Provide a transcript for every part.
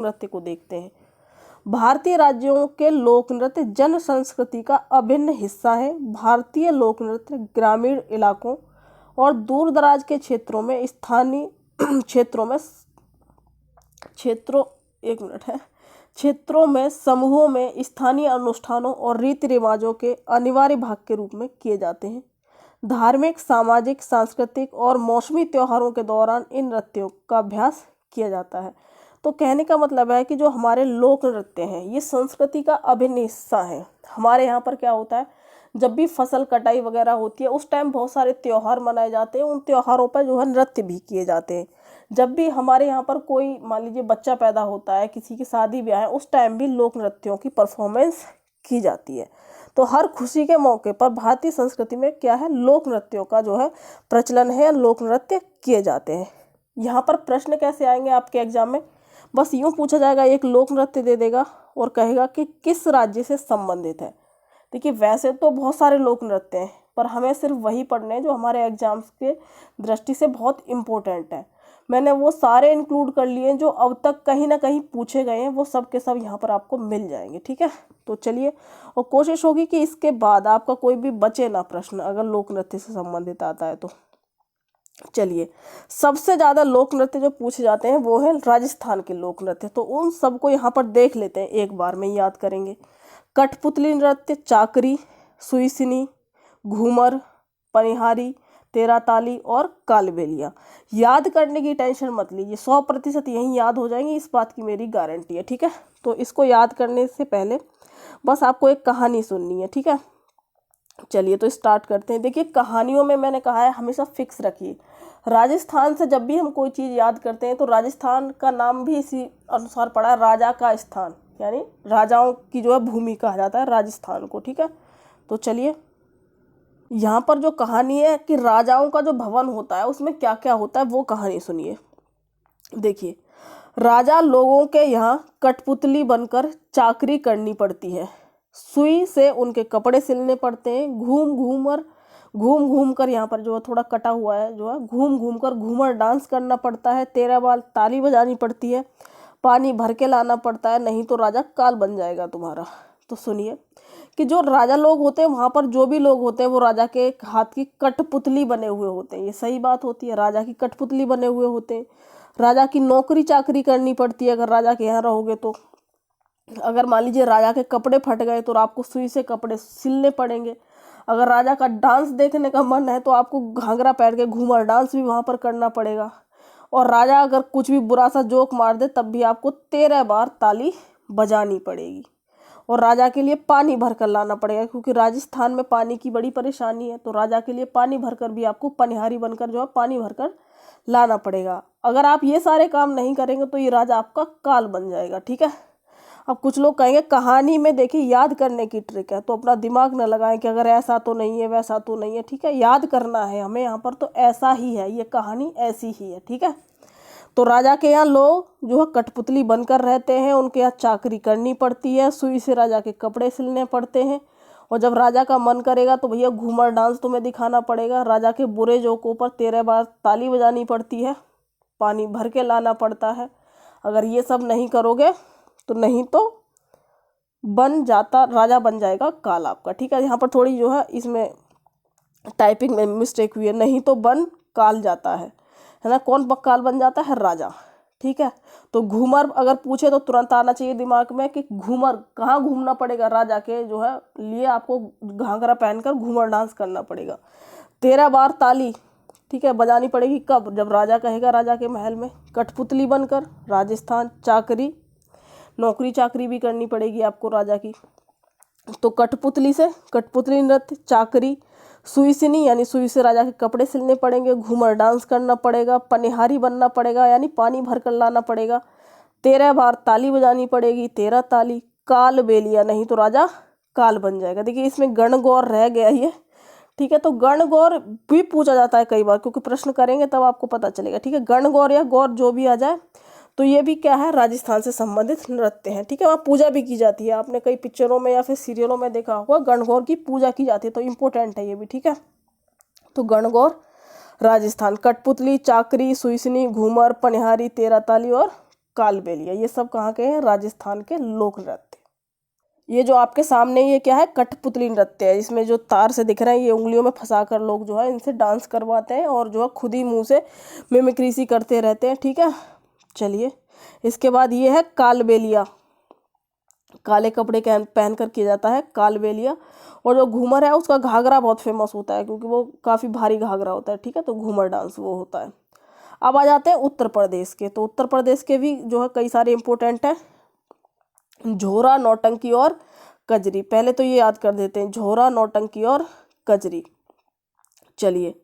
नृत्य को देखते हैं। भारतीय राज्यों के लोक नृत्य जन संस्कृति का अभिन्न हिस्सा है। भारतीय लोक नृत्य ग्रामीण इलाकों और दूर दराज के क्षेत्रों में स्थानीय क्षेत्रों में समूहों में स्थानीय अनुष्ठानों और रीति रिवाजों के अनिवार्य भाग के रूप में किए जाते हैं। धार्मिक, सामाजिक, सांस्कृतिक और मौसमी त्योहारों के दौरान इन नृत्यों का अभ्यास किया जाता है। तो कहने का मतलब है कि जो हमारे लोक नृत्य हैं ये संस्कृति का अभिन्न हिस्सा है। हमारे यहाँ पर क्या होता है, जब भी फसल कटाई वगैरह होती है उस टाइम बहुत सारे त्यौहार मनाए जाते हैं, उन त्योहारों पर जो है नृत्य भी किए जाते हैं। जब भी हमारे यहाँ पर कोई मान लीजिए बच्चा पैदा होता है, किसी की शादी ब्याह है, उस टाइम भी लोक नृत्यों की परफॉर्मेंस की जाती है। तो हर खुशी के मौके पर भारतीय संस्कृति में क्या है, लोक नृत्यों का जो है प्रचलन है, लोक नृत्य किए जाते हैं। यहाँ पर प्रश्न कैसे आएंगे आपके एग्जाम में, बस यूँ पूछा जाएगा, एक लोक नृत्य दे देगा और कहेगा कि किस राज्य से संबंधित है। देखिए वैसे तो बहुत सारे लोक नृत्य हैं, पर हमें सिर्फ वही पढ़ने हैं जो हमारे एग्जाम्स के दृष्टि से बहुत इम्पोर्टेंट है। मैंने वो सारे इंक्लूड कर लिए जो अब तक कहीं ना कहीं पूछे गए हैं, वो सब के सब यहाँ पर आपको मिल जाएंगे। ठीक है, तो चलिए, और कोशिश होगी कि इसके बाद आपका कोई भी बचे ना प्रश्न अगर लोक नृत्य से संबंधित आता है तो। चलिए, सबसे ज़्यादा लोक नृत्य जो पूछे जाते हैं वो है राजस्थान के लोक नृत्य। तो उन सबको यहाँ पर देख लेते हैं, एक बार में याद करेंगे। कठपुतली नृत्य, चाकरी, सुईसिनी, घूमर, पनिहारी, तेराताली और कालबेलिया। याद करने की टेंशन मत लीजिए, 100% यही याद हो जाएंगे, इस बात की मेरी गारंटी है। ठीक है, तो इसको याद करने से पहले बस आपको एक कहानी सुननी है। ठीक है, चलिए तो स्टार्ट करते हैं। देखिए कहानियों में मैंने कहा है हमेशा फिक्स रखिए। राजस्थान से जब भी हम कोई चीज़ याद करते हैं तो राजस्थान का नाम भी इसी अनुसार पड़ा है, राजा का स्थान, यानी राजाओं की जो है भूमि कहा जाता है राजस्थान को। ठीक है, तो चलिए, यहाँ पर जो कहानी है कि राजाओं का जो भवन होता है उसमें क्या क्या होता है वो कहानी सुनिए। देखिए, राजा लोगों के यहाँ कठपुतली बनकर चाकरी करनी पड़ती है, सुई से उनके कपड़े सिलने पड़ते हैं, घूम घूम कर यहाँ पर जो है थोड़ा कटा हुआ है, जो है घूम घूम कर घूमर डांस करना पड़ता है, 13 बार ताली बजानी पड़ती है, पानी भर के लाना पड़ता है, नहीं तो राजा काल बन जाएगा तुम्हारा। तो सुनिए कि जो राजा लोग होते हैं वहाँ पर जो भी लोग होते हैं वो राजा के हाथ की कठपुतली बने हुए होते हैं। ये सही बात होती है, राजा की कठपुतली बने हुए होते हैं। राजा की नौकरी चाकरी करनी पड़ती है अगर राजा के यहाँ रहोगे तो। अगर मान लीजिए राजा के कपड़े फट गए तो आपको सुई से कपड़े सिलने पड़ेंगे। अगर राजा का डांस देखने का मन है तो आपको घाघरा पहन के घूमर डांस भी वहाँ पर करना पड़ेगा। और राजा अगर कुछ भी बुरा सा जोक मार दे तब भी आपको 13 बार ताली बजानी पड़ेगी। और राजा के लिए पानी भर कर लाना पड़ेगा, क्योंकि राजस्थान में पानी की बड़ी परेशानी है। तो राजा के लिए पानी भरकर भी आपको पनिहारी बनकर जो है पानी भरकर लाना पड़ेगा। अगर आप ये सारे काम नहीं करेंगे तो ये राजा आपका काल बन जाएगा। ठीक है, अब कुछ लोग कहेंगे कहानी में देखिए याद करने की ट्रिक है, तो अपना दिमाग न लगाएं कि अगर ऐसा तो नहीं है वैसा तो नहीं है। ठीक है, याद करना है हमें यहाँ पर, तो ऐसा ही है, ये कहानी ऐसी ही है। ठीक है, तो राजा के यहाँ लोग जो है कठपुतली बनकर रहते हैं, उनके यहाँ चाकरी करनी पड़ती है, सुई से राजा के कपड़े सिलने पड़ते हैं। और जब राजा का मन करेगा तो भैया घूमर डांस तुम्हें दिखाना पड़ेगा। राजा के बुरे जोकों पर 13 बार ताली बजानी पड़ती है, पानी भर के लाना पड़ता है। अगर ये सब नहीं करोगे तो नहीं तो राजा बन जाएगा काल आपका। ठीक है, यहाँ पर थोड़ी जो है इसमें टाइपिंग में मिस्टेक हुई है, नहीं तो बन काल जाता है ना। कौन काल बन जाता है? राजा। ठीक है, तो घूमर अगर पूछे तो तुरंत आना चाहिए दिमाग में कि घूमर कहाँ घूमना पड़ेगा, राजा के जो है लिए आपको घाघरा पहनकर घूमर डांस करना पड़ेगा। 13 बार ताली, ठीक है, बजानी पड़ेगी कब? जब राजा कहेगा राजा के महल में। कठपुतली बनकर राजस्थान, चाकरी, नौकरी चाकरी भी करनी पड़ेगी आपको राजा की। तो कठपुतली नृत्य, चाकरी, सुईसिनी यानी सुई से राजा के कपड़े सिलने पड़ेंगे, घूमर डांस करना पड़ेगा, पनिहारी बनना पड़ेगा यानी पानी भर कर लाना पड़ेगा, 13 बार ताली बजानी पड़ेगी, 13 ताली, काल बेलिया नहीं तो राजा काल बन जाएगा। देखिए इसमें गणगौर रह गया ये। ठीक है, तो गणगौर भी पूछा जाता है कई बार, क्योंकि प्रश्न करेंगे तब आपको पता चलेगा। ठीक है, गणगौर या गौर जो भी आ जाए, तो ये भी क्या है, राजस्थान से संबंधित नृत्य हैं। ठीक है, वहाँ पूजा भी की जाती है, आपने कई पिक्चरों में या फिर सीरियलों में देखा होगा गणगौर की पूजा की जाती है, तो इम्पोर्टेंट है ये भी। ठीक है, तो गणगौर राजस्थान, कठपुतली, चाकरी, सुईसनी, घूमर, पनिहारी, 13 ताली और कालबेलिया, ये सब कहाँ के हैं? राजस्थान के लोक नृत्य। ये जो आपके सामने ये क्या है? कठपुतली नृत्य है। इसमें जो तार से दिख रहे हैं ये उंगलियों में फंसा कर लोग जो है इनसे डांस करवाते हैं और जो है खुद ही मुंह से मिमिक्री सी करते रहते हैं, ठीक है। चलिए, इसके बाद ये है कालबेलिया, काले कपड़े पहन कर किया जाता है कालबेलिया। और जो घूमर है उसका घाघरा बहुत फेमस होता है क्योंकि वो काफ़ी भारी घाघरा होता है, ठीक है। तो घूमर डांस वो होता है। अब आ जाते हैं उत्तर प्रदेश के। तो उत्तर प्रदेश के भी जो है कई सारे इंपॉर्टेंट हैं। झोरा, नौटंकी और कजरी, पहले तो ये याद कर देते हैं, झोरा, नौटंकी और कजरी। चलिए,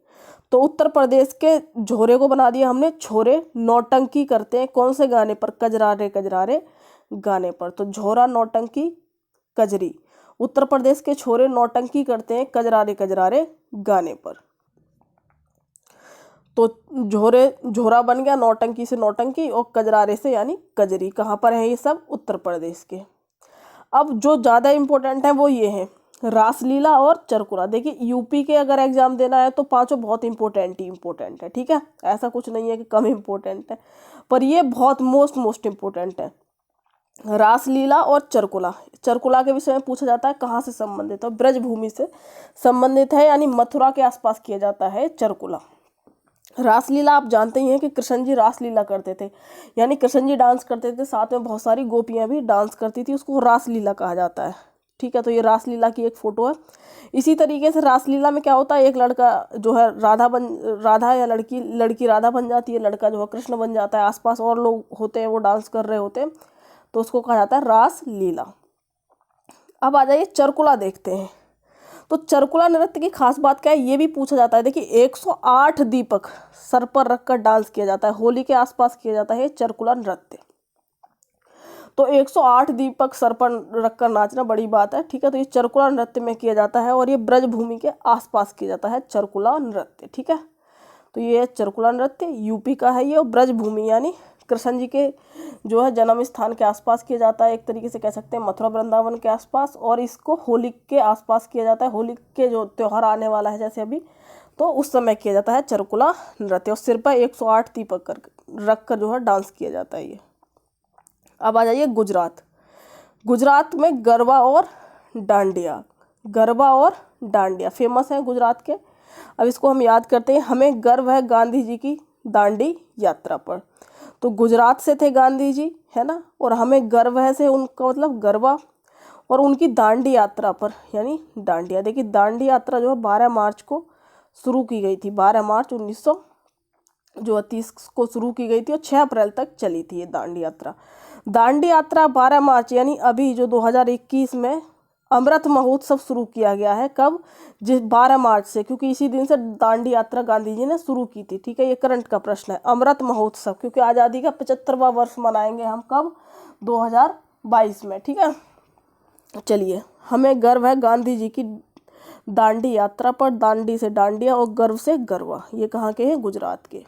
तो उत्तर प्रदेश के झोरे को बना दिया हमने छोरे। नौटंकी करते हैं कौन से गाने पर? कजरारे कजरारे गाने पर। तो झोरा, नौटंकी, कजरी। उत्तर प्रदेश के छोरे नौटंकी करते हैं कजरारे कजरारे गाने पर। तो झोरा बन गया, नौटंकी से नौटंकी और कजरारे से यानी कजरी। कहाँ पर है ये सब? उत्तर प्रदेश के। अब जो ज़्यादा इम्पोर्टेंट है वो ये है, रासलीला और चरकुला। देखिए, यूपी के अगर एग्जाम देना है तो पांचों बहुत इंपॉर्टेंट है, ठीक है। ऐसा कुछ नहीं है कि कम इम्पोर्टेंट है, पर ये बहुत मोस्ट इम्पोर्टेंट है। रासलीला और चरकुला। चरकुला के विषय में पूछा जाता है कहाँ से संबंधित है? ब्रजभूमि से संबंधित है, यानी मथुरा के आसपास किया जाता है चरकुला। रासलीला आप जानते ही हैं कि कृष्ण जी रासलीला करते थे, यानी कृष्ण जी डांस करते थे, साथ में बहुत सारी गोपियां भी डांस करती थी, उसको रासलीला कहा जाता है, ठीक है। तो ये रासलीला की एक फोटो है। इसी तरीके से रासलीला में क्या होता है, एक लड़का जो है राधा या लड़की राधा बन जाती है, लड़का जो है कृष्ण बन जाता है, आसपास और लोग होते हैं वो डांस कर रहे होते हैं, तो उसको कहा जाता है रासलीला। अब आ जाइए चरकुला देखते हैं। तो चरकुला नृत्य की खास बात क्या है, ये भी पूछा जाता है। देखिए, 108 दीपक सर पर रखकर डांस किया जाता है, होली के आसपास किया जाता है चरकुला नृत्य। तो 108 दीपक सर पर रखकर नाचना बड़ी बात है, ठीक है। तो ये चरकुला नृत्य में किया जाता है और ये ब्रजभूमि के आसपास किया जाता है चरकुला नृत्य, ठीक है। तो ये चरकुला नृत्य यूपी का है ये, और ब्रजभूमि यानी कृष्ण जी के जो है जन्म स्थान के आसपास किया जाता है, एक तरीके से कह सकते हैं मथुरा वृंदावन के आसपास, और इसको होली के आसपास किया जाता है। होली के जो त्यौहार आने वाला है जैसे अभी, तो उस समय किया जाता है चरकुला नृत्य, और सिर पर 108 दीपक रख कर जो है डांस किया जाता है ये। अब आ जाइए गुजरात। गुजरात में गरबा और डांडिया, गरबा और डांडिया फेमस है गुजरात के। अब इसको हम याद करते हैं। हमें गर्व है गांधी जी की दांडी यात्रा पर। तो गुजरात से थे गांधी जी, है ना, और हमें गर्व है से उनका मतलब गरबा, और उनकी दांडी यात्रा पर यानी डांडिया। देखिए, दांडी यात्रा जो है 12 मार्च को शुरू की गई थी, 12 मार्च 1930 को शुरू की गई थी और 6 अप्रैल तक चली थी ये दांडी यात्रा। दांडी यात्रा 12 मार्च यानी अभी जो 2021 में अमृत महोत्सव शुरू किया गया है। कब? जिस 12 मार्च से, क्योंकि इसी दिन से दांडी यात्रा गांधी जी ने शुरू की थी, ठीक है। ये करंट का प्रश्न है। अमृत महोत्सव क्योंकि आज़ादी का 75वां वर्ष मनाएंगे हम, कब? 2022 में, ठीक है। चलिए, हमें गर्व है गांधी जी की दांडी यात्रा पर, दांडी से डांडिया और गर्व से गरबा। ये कहाँ के हैं? गुजरात के।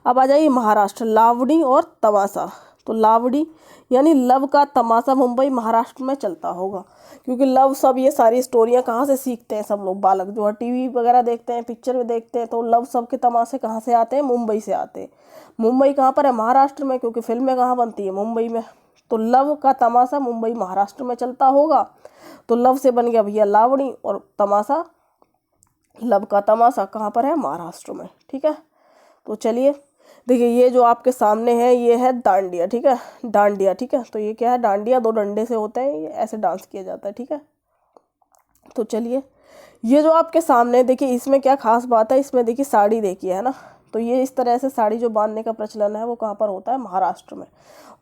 अब आ जाइए महाराष्ट्र, लावणी और तमाशा। तो लावणी यानी लव का तमाशा मुंबई महाराष्ट्र में चलता होगा, क्योंकि लव सब ये सारी स्टोरियाँ कहाँ से सीखते हैं सब लोग, बालक जो है टीवी वगैरह देखते हैं, पिक्चर में देखते हैं, तो लव सब के तमाशे कहाँ से आते हैं? मुंबई से आते हैं। मुंबई कहाँ पर है? महाराष्ट्र में, क्योंकि फिल्में कहाँ बनती है? मुंबई में। तो लव का तमाशा मुंबई महाराष्ट्र में चलता होगा, तो लव से बन गया भैया लावणी, और तमाशा, लव का तमाशा कहाँ पर है? महाराष्ट्र में, ठीक है। तो चलिए, देखिए ये जो आपके सामने है ये है डांडिया, ठीक है, डांडिया, ठीक है। तो ये क्या है? डांडिया 2 डंडे से होते हैं, ये ऐसे डांस किया जाता है, ठीक है। तो चलिए, ये जो आपके सामने देखिए, इसमें क्या खास बात है, इसमें देखिए साड़ी देखिए, है ना। तो ये इस तरह से साड़ी जो बांधने का प्रचलन है वो कहाँ पर होता है? महाराष्ट्र में।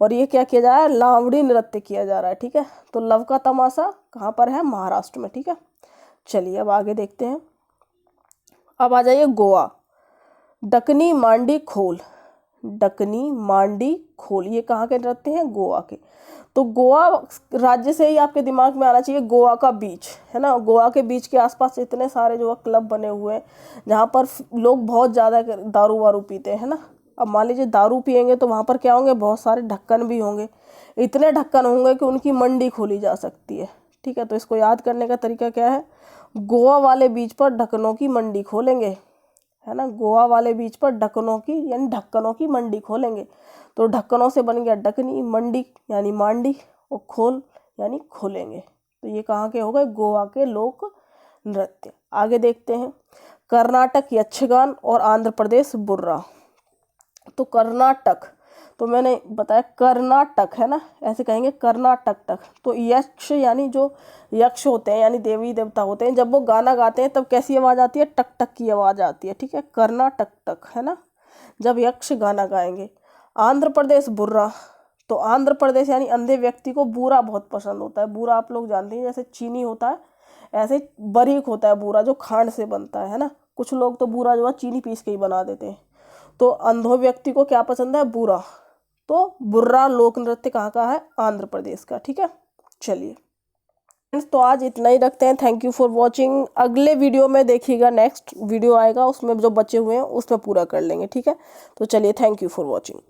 और ये क्या किया जा रहा है? लावणी नृत्य किया जा रहा है, ठीक है। तो लव का तमाशा कहाँ पर है? महाराष्ट्र में, ठीक है। चलिए, अब आगे देखते हैं। अब आ जाइए गोवा। डकनी मांडी खोल, डकनी मांडी खोल, ये कहाँ के नृत्य हैं? गोवा के। तो गोवा राज्य से ही आपके दिमाग में आना चाहिए गोवा का बीच, है ना। गोवा के बीच के आसपास इतने सारे जो है क्लब बने हुए हैं जहाँ पर लोग बहुत ज़्यादा दारू वारू पीते हैं ना। अब मान लीजिए दारू पियेंगे तो वहाँ पर क्या होंगे? बहुत सारे ढक्कन भी होंगे, इतने ढक्कन होंगे कि उनकी मंडी खोली जा सकती है, ठीक है। तो इसको याद करने का तरीका क्या है? गोवा वाले बीच पर ढक्कनों की मंडी खोलेंगे, है ना। गोवा वाले बीच पर ढक्कनों की यानी ढक्कनों की मंडी खोलेंगे। तो ढक्कनों से बन गया डकनी, मंडी यानी मांडी, और खोल यानी खोलेंगे। तो ये कहाँ के हो गए, गोवा के लोक नृत्य। आगे देखते हैं, कर्नाटक यक्षगान और आंध्र प्रदेश बुर्रा। तो कर्नाटक, तो मैंने बताया कर्नाटक है ना, ऐसे कहेंगे कर्नाटक टक। तो यक्ष यानी जो यक्ष होते हैं यानी देवी देवता होते हैं, जब वो गाना गाते हैं तब कैसी आवाज़ आती है, टक टक की आवाज़ आती है, ठीक है, कर्नाटक टक है ना, जब यक्ष गाना गाएंगे। आंध्र प्रदेश बुर्रा, तो आंध्र प्रदेश यानी अंधे व्यक्ति को बूरा बहुत पसंद होता है। बूरा आप लोग जानते हैं, जैसे चीनी होता है ऐसे बारीक होता है बूरा, जो खांड से बनता है ना। कुछ लोग तो बूरा जो है चीनी पीस के ही बना देते हैं। तो अंधो व्यक्ति को क्या पसंद है, बूरा। तो बुर्रा लोक नृत्य कहाँ का है, आंध्र प्रदेश का, ठीक है। चलिए फ्रेंड्स, तो आज इतना ही रखते हैं। Thank you for watching. अगले वीडियो में देखिएगा, नेक्स्ट वीडियो आएगा उसमें जो बचे हुए हैं उसमें पूरा कर लेंगे, ठीक है। तो चलिए, थैंक यू फॉर वॉचिंग।